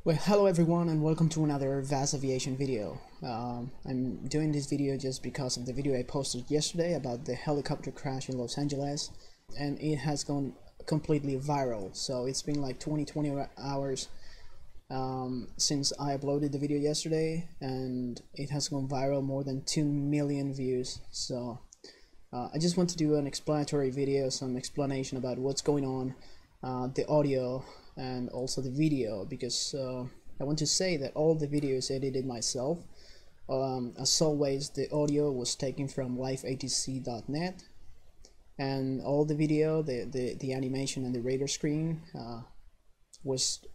Well, hello everyone and welcome to another VASAviation video. I'm doing this video just because of the video I posted yesterday about the helicopter crash in Los Angeles, and it has gone completely viral. So it's been like 20 hours since I uploaded the video yesterday, and it has gone viral, more than 2 million views. So I just want to do an explanatory video, some explanation about what's going on, the audio and also the video, because I want to say that all the videos edited myself. As always, the audio was taken from liveatc.net, and all the video, the animation and the radar screen was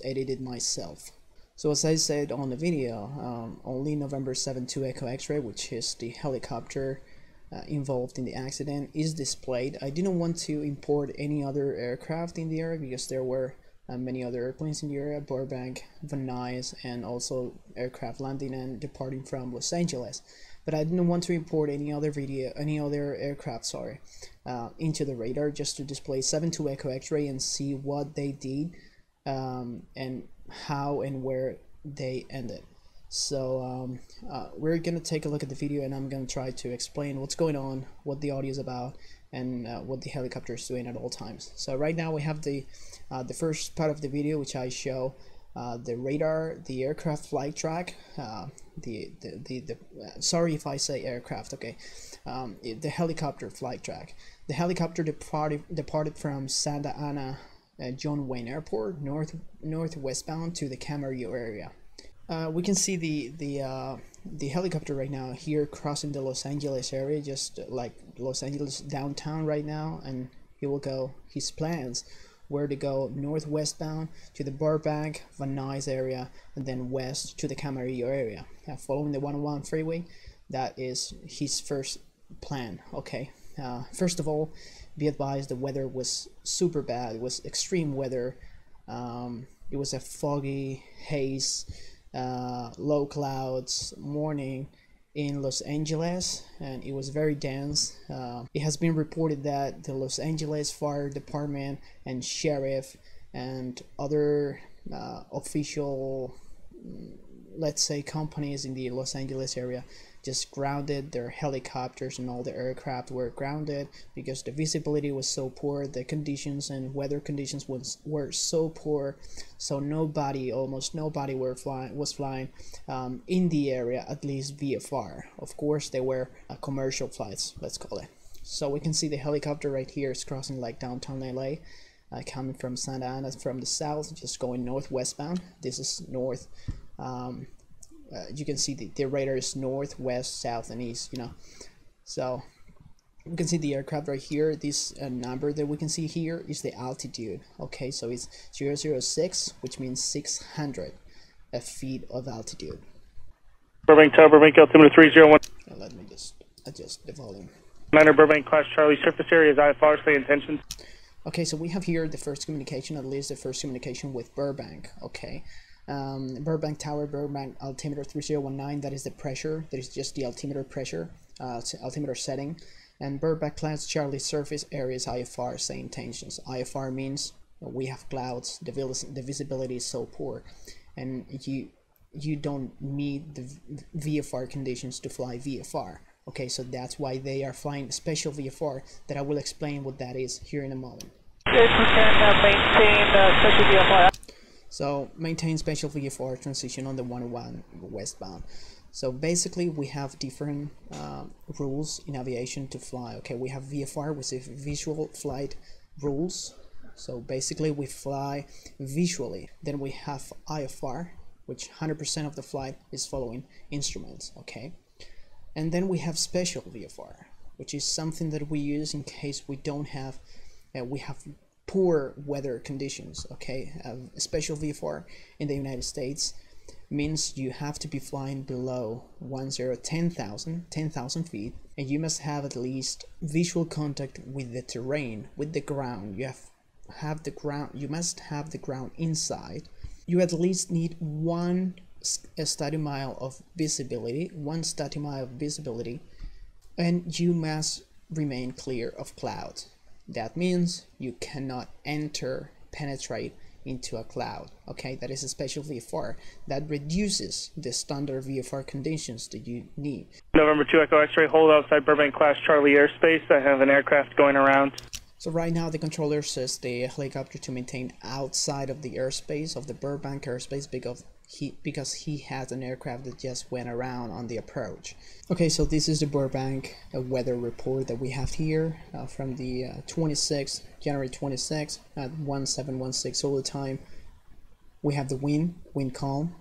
edited myself. So as I said on the video, only November 72 Echo X-ray, which is the helicopter involved in the accident, is displayed. I didn't want to import any other aircraft in the area because there were many other airplanes in the area, Burbank, Nuys, and also aircraft landing and departing from Los Angeles. But I didn't want to import any other aircraft, into the radar, just to display 72 Echo X-ray and see what they did, and how and where they ended. So we're gonna take a look at the video, and I'm gonna try to explain what's going on, what the audio is about, and what the helicopter is doing at all times. So right now we have the first part of the video, which I show the radar, the aircraft flight track, sorry if I say aircraft, okay, the helicopter flight track. The helicopter departed from Santa Ana John Wayne Airport northwestbound to the Camarillo area. We can see the helicopter right now here crossing the Los Angeles area, just like Los Angeles downtown right now, and he will go, his plans were to go northwestbound to the Burbank, Van Nuys area, and then west to the Camarillo area, following the 101 freeway. That is his first plan. Okay, first of all, be advised, the weather was super bad. It was extreme weather. It was a foggy haze, low clouds morning in Los Angeles, and it was very dense. It has been reported that the Los Angeles Fire Department and sheriff and other official, let's say, companies in the Los Angeles area just grounded their helicopters, and all the aircraft were grounded because the visibility was so poor, the conditions and weather conditions were so poor, so almost nobody was flying in the area, at least VFR. Of course, they were commercial flights, let's call it. So we can see the helicopter right here is crossing like downtown LA, coming from Santa Ana from the south, just going northwestbound. This is north. You can see the radar is north, west, south, and east, you know. So we can see the aircraft right here. This number that we can see here is the altitude. Okay, so it's 006, which means 600 feet of altitude. Burbank Tower, Burbank altimeter 301. Let me just adjust the volume. Niner Burbank Class Charlie, surface area is IFR, say intentions. Okay, so we have here the first communication, at least the first communication with Burbank. Okay. Burbank Tower, Burbank altimeter 3019, that is the pressure, that is just the altimeter pressure, altimeter setting. And Burbank Class Charlie, surface area is IFR, same intentions. IFR means we have clouds, the visibility is so poor, and you don't need the VFR conditions to fly VFR. Okay, so that's why they are flying special VFR, that I will explain what that is here in a moment. Maintain special VFR. So maintain special VFR transition on the 101 westbound. So basically we have different rules in aviation to fly. Okay, we have VFR, which is visual flight rules. So basically we fly visually. Then we have IFR, which 100% of the flight is following instruments. Okay, and then we have special VFR, which is something that we use in case we don't have, we have poor weather conditions. Okay, special VFR in the United States means you have to be flying below 10,000 feet, and you must have at least visual contact with the terrain, with the ground. You must have the ground inside. You at least need one static mile of visibility, and you must remain clear of clouds. That means you cannot penetrate into a cloud. Okay, that is a special VFR that reduces the standard VFR conditions that you need. November 2 Echo X-ray, hold outside Burbank Class Charlie airspace. I have an aircraft going around. So right now the controller says the helicopter to maintain outside of the airspace of the Burbank airspace because he has an aircraft that just went around on the approach. Okay, so this is the Burbank weather report that we have here from the January 26th at 1716 all the time. We have the wind calm,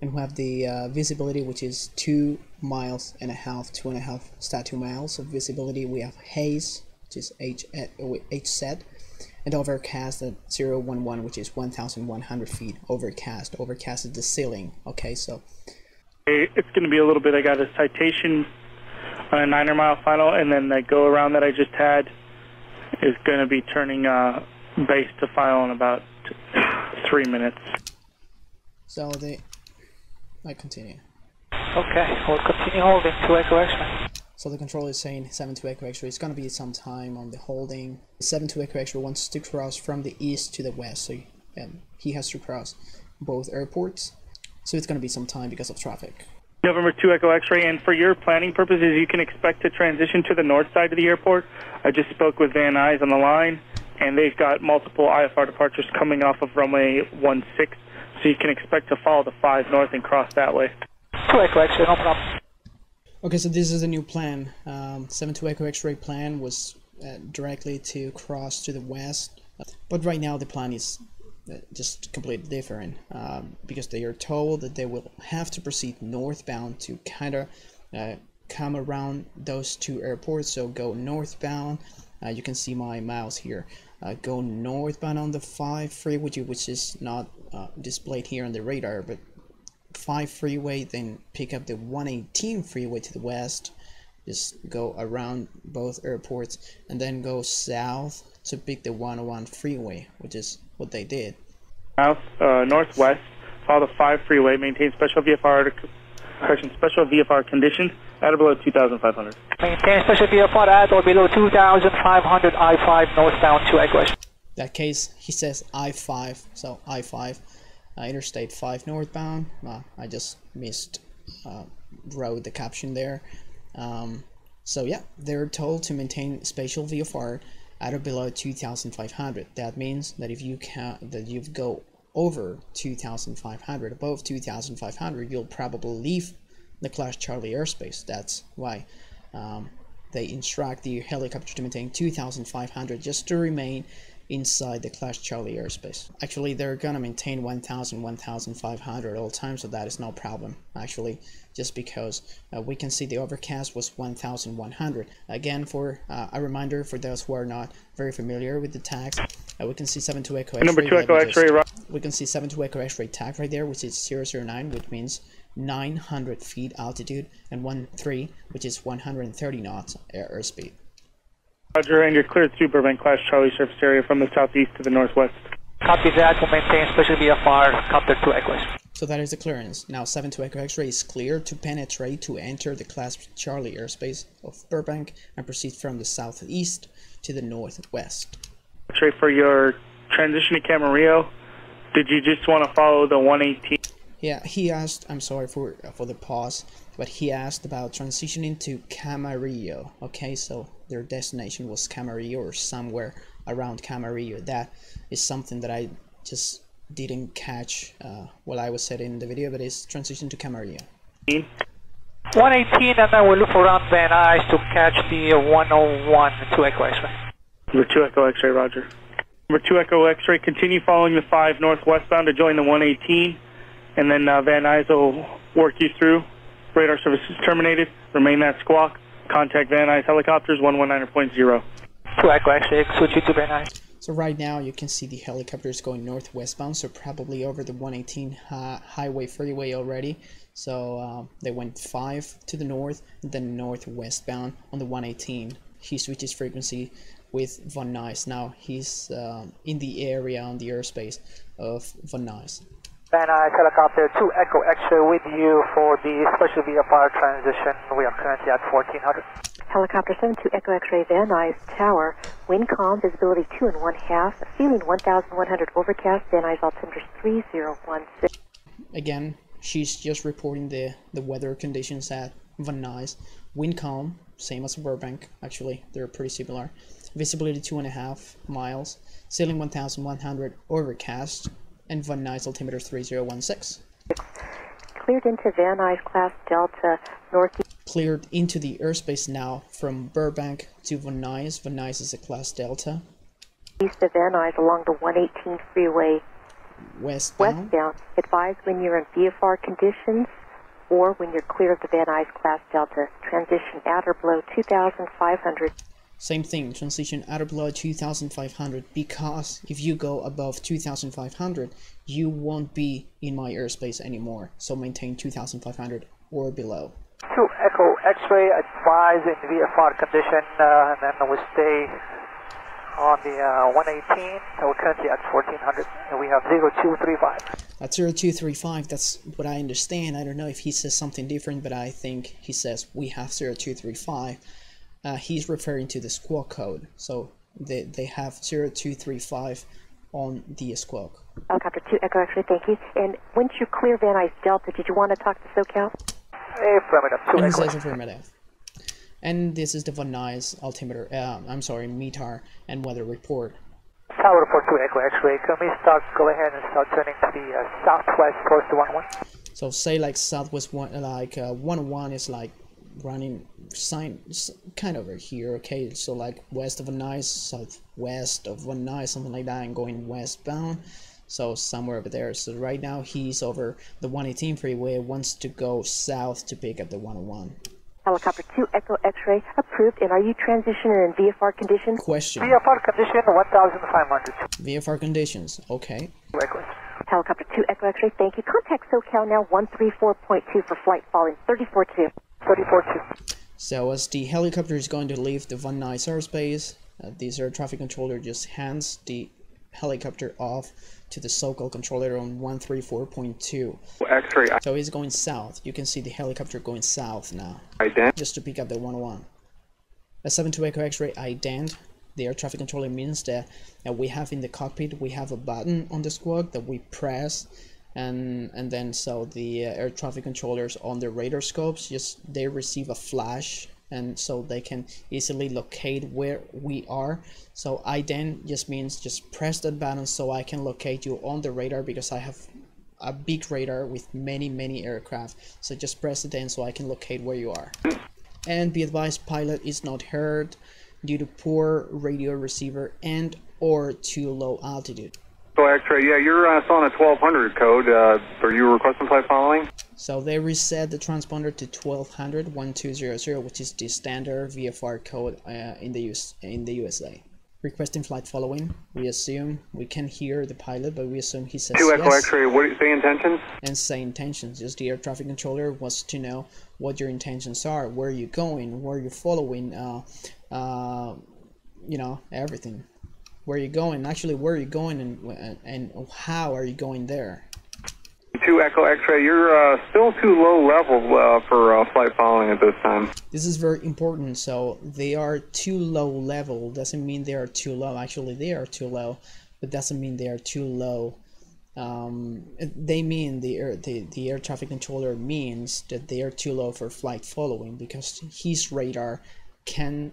and we have the visibility, which is 2.5 miles, 2.5 statute miles of visibility. We have haze, which is HZ, and overcast at 011, which is 1,100 feet. Overcast is the ceiling. Okay, so it's going to be a little bit. I got a citation on a 9-mile final, and then that go around that I just had is going to be turning base to final in about 3 minutes. So I continue. Okay, we'll continue holding 2 Echo X-ray. So the controller is saying 7-2 Echo X-ray. It's going to be some time on the holding. 7-2 Echo X-ray wants to cross from the east to the west, so he has to cross both airports. So it's going to be some time because of traffic. November 2 Echo X-ray, and for your planning purposes, you can expect to transition to the north side of the airport. I just spoke with Van Nuys on the line, and they've got multiple IFR departures coming off of runway 16, so you can expect to follow the 5 north and cross that way. 2 Echo X-ray, no problem. Okay, so this is the new plan. 7-2 Echo X-ray plan was directly to cross to the west, but right now the plan is just completely different because they are told that they will have to proceed northbound to kind of come around those 2 airports. So go northbound. You can see my miles here. Go northbound on the 5 freeway, which is not displayed here on the radar, but 5 freeway, then pick up the 118 freeway to the west, just go around both airports, and then go south to pick the 101 freeway, which is what they did. South, northwest, follow the 5 freeway, maintain special VFR conditions at or below 2,500. Maintain special VFR at or below 2,500 I-5 northbound 2 Echo X-ray. That case, he says I-5, so I-5. Interstate 5 northbound. I just wrote the caption there. So yeah, they're told to maintain spatial VFR at or below 2,500. That means that if you go over 2,500, above 2,500, you'll probably leave the Class Charlie airspace. That's why they instruct the helicopter to maintain 2,500 just to remain inside the Class Charlie airspace. Actually, they're gonna maintain 1,000, 1,500 all the time, so that is no problem, actually, just because we can see the overcast was 1,100. Again, for a reminder for those who are not very familiar with the tags, we can see 7-2 Echo X-ray. Number 2 Echo X-ray, we can see 7-2 Echo X-ray tag right there, which is 009, which means 900 feet altitude, and 13, which is 130 knots airspeed. Roger, and you're cleared through Burbank Class Charlie surface area from the southeast to the northwest. Copy that. We'll maintain special VFR, Copter 2 Echo X-ray. So that is the clearance. Now 7-2 Echo X-ray is clear to penetrate to enter the Class Charlie airspace of Burbank and proceed from the southeast to the northwest. X-ray, for your transition to Camarillo, did you just want to follow the 118? Yeah, he asked, I'm sorry for the pause, but he asked about transitioning to Camarillo. Okay, so their destination was Camarillo or somewhere around Camarillo. That is something that I just didn't catch while I was setting the video, but it's transition to Camarillo. 118, and then we'll look around Van Nuys to catch the 101 2 Echo X-ray. Number 2 Echo X-ray, roger. Number 2 Echo X-ray, continue following the 5 northwestbound to join the 118, and then Van Nuys will work you through. Radar service is terminated. Remain that squawk. Contact Van Nuys helicopters 119.0. 2 Echo X-ray, switch you to Van Nuys. So right now you can see the helicopters going northwestbound, so probably over the 118 highway freeway already. So they went 5 to the north, and then northwestbound on the 118. He switches frequency with Van Nuys. Now he's in the area on the airspace of Van Nuys. Van Nuys helicopter 2 Echo X-ray with you for the special VFR transition. We are currently at 1400. Helicopter 72 Echo X-ray Van Nuys Tower Wind calm, visibility 2½ feeling 1,100 overcast, Van Nuys altimeter 3016. Again, she's just reporting the weather conditions at Van Nuys. Wind calm, same as Burbank, actually, they're pretty similar. Visibility 2½ miles, ceiling 1,100 overcast, and Van Nuys altimeter 3016. Cleared into Van Nuys class Delta northeast. Cleared into the airspace now from Burbank to Van Nuys. Van Nuys is a class Delta. East of Van Nuys along the 118 freeway Westbound. Advise when you're in VFR conditions or when you're clear of the Van Nuys class Delta. Transition at or below 2,500. Same thing, transition at or below 2,500, because if you go above 2,500, you won't be in my airspace anymore. So maintain 2,500 or below. 2 Echo X-ray, advise in VFR condition, and then we'll stay on the 118, so we're currently at 1400, and we have 0235. At 0235, that's what I understand. I don't know if he says something different, but I think he says we have 0235. He's referring to the squawk code, so they have 0235 on the squawk. Helicopter 2 Echo X-ray, thank you. And once you clear Van Nuys Delta, did you want to talk to Socal? Affirmative. 2 And he Echo. says affirmative. And this is the Van Nuys altimeter, METAR and weather report. Tower report 2 Echo X-ray. Can we go ahead and start turning to the southwest towards the 101? So say like southwest one, like 101 is like running kind of over here, okay? So like west of Van Nuys, southwest of Van Nuys, something like that, and going westbound. So somewhere over there. So right now he's over the 118 freeway, wants to go south to pick up the 101. Helicopter 2 Echo X-ray approved. And are you transitioning in VFR conditions? Question. VFR condition 1,500. VFR conditions, okay. Helicopter 2 Echo X-ray, thank you. Contact Socal now 134.2 for flight following 34-2. 34-2. So as the helicopter is going to leave the Van Nuys airspace, this air traffic controller just hands the helicopter off to the Socal controller on 134.2. X-ray. So he's going south. You can see the helicopter going south now, Ident. just to pick up the 101. A 72 Echo X-ray ident. The air traffic controller means that we have in the cockpit, we have a button on the squawk that we press, and then so the air traffic controllers on the radar scopes, they receive a flash, and so they can easily locate where we are. So ident just means just press that button so I can locate you on the radar, because I have a big radar with many aircraft. So just press it in so I can locate where you are. And be advised, pilot is not heard due to poor radio receiver and or too low altitude. So X-ray, yeah, you're still on a 1200 code. Are you requesting flight following? So they reset the transponder to 1200-1200, which is the standard VFR code in the USA. Requesting flight following. We assume we can hear the pilot, but we assume he says 2 Echo yes. X-ray, what do you say intentions? And say intentions. Just the air traffic controller wants to know what your intentions are. Where are you going? Where are you following? You know, everything. Where are you going? Actually, where are you going, and how are you going there? 2 Echo X-ray, you're still too low level for flight following at this time. This is very important. So they are too low level. Doesn't mean they are too low. Actually, they are too low, but doesn't mean they are too low. They mean the air traffic controller means that they are too low for flight following, because his radar can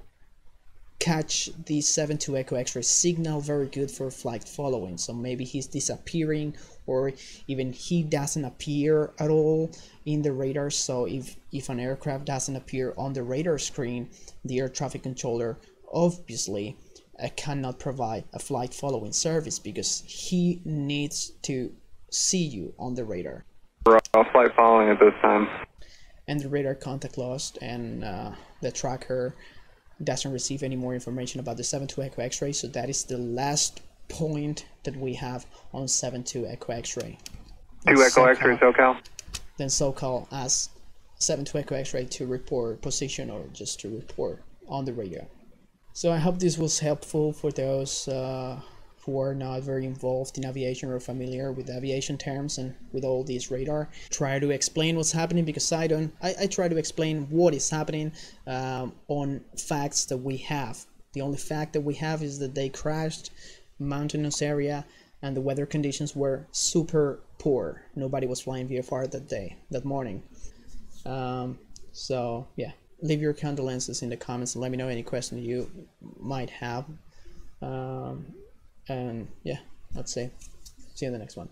catch the 72 Echo X-ray signal very good for flight following. So maybe he's disappearing, or even he doesn't appear at all in the radar. So if an aircraft doesn't appear on the radar screen, the air traffic controller obviously cannot provide a flight following service, because he needs to see you on the radar. For flight following at this time. And the radar contact lost, and the tracker doesn't receive any more information about the 72 Echo X-ray. So that is the last point that we have on 72 Echo X-ray. 2 Echo X-ray, SoCal. Then SoCal asks 72 Echo X-ray to report position, or just to report on the radio. So I hope this was helpful for those who are not very involved in aviation or familiar with aviation terms and with all these radar. Try to explain what's happening, because I try to explain what is happening on facts that we have, The only fact that we have is that they crashed mountainous area and the weather conditions were super poor. Nobody was flying VFR that morning. So yeah, leave your condolences in the comments and let me know any questions you might have. And yeah, let's say see you in the next one.